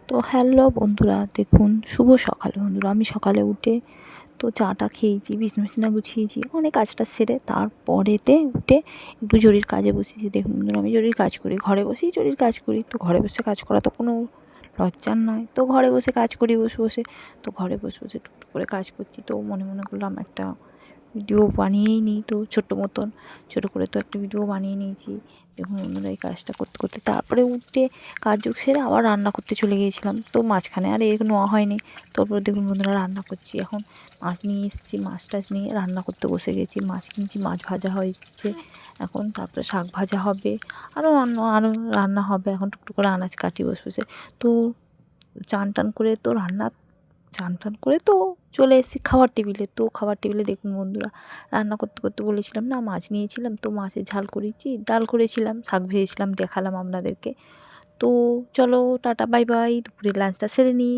তো হ্যালো বন্ধুরা, দেখুন শুভ সকাল বন্ধুরা। আমি সকালে উঠে তো চাটা খেয়েছি, বিছানা গুছিয়েছি, অনেক কাজটা সেরে তারপরেতে উঠে একটু জরির কাজে বসেছি। দেখুন বন্ধুরা, আমি জরির কাজ করি, ঘরে বসেই জরির কাজ করি। তো ঘরে বসে কাজ করা তো কোনো লজ্জার নয়। তো ঘরে বসে কাজ করি বসে বসে। তো ঘরে বসে বসে টুকটুক করে কাজ করছি। তো মনে মনে করলাম একটা ভিডিও বানিয়েই নিই। তো ছোট্ট মতন ছোটো করে তো একটা ভিডিও বানিয়ে নিয়েছি। দেখুন বন্ধুরা, এই কাজটা করতে করতে তারপরে উঠে কাজযোগ সেরে আবার রান্না করতে চলে গিয়েছিলাম। তো মাঝখানে আর নেওয়া হয়নি। তারপরে দেখুন বন্ধুরা, রান্না করছি এখন। মাছ নিয়ে এসেছি, মাছ টাছ নিয়ে রান্না করতে বসে গেছি। মাছ কিনছি, মাছ ভাজা হচ্ছে এখন। তারপরে শাক ভাজা হবে, আরও আরও রান্না হবে এখন। টুকটুক করে আনাজ কাটি বসে বসে। তো চান টান করে তো চান টান করে তো চলে এসেছি খাওয়ার টেবিলে। তো খাওয়ার টেবিলে দেখুন বন্ধুরা, রান্না করতে করতে বলেছিলাম না, মাছ নিয়েছিলাম। তো মাছের ঝাল করেছি, ডাল করেছিলাম, শাক ভেজেছিলাম, দেখালাম আপনাদেরকে। তো চলো টাটা বাই বাই, দুপুরের লাঞ্চটা সেরে নিই।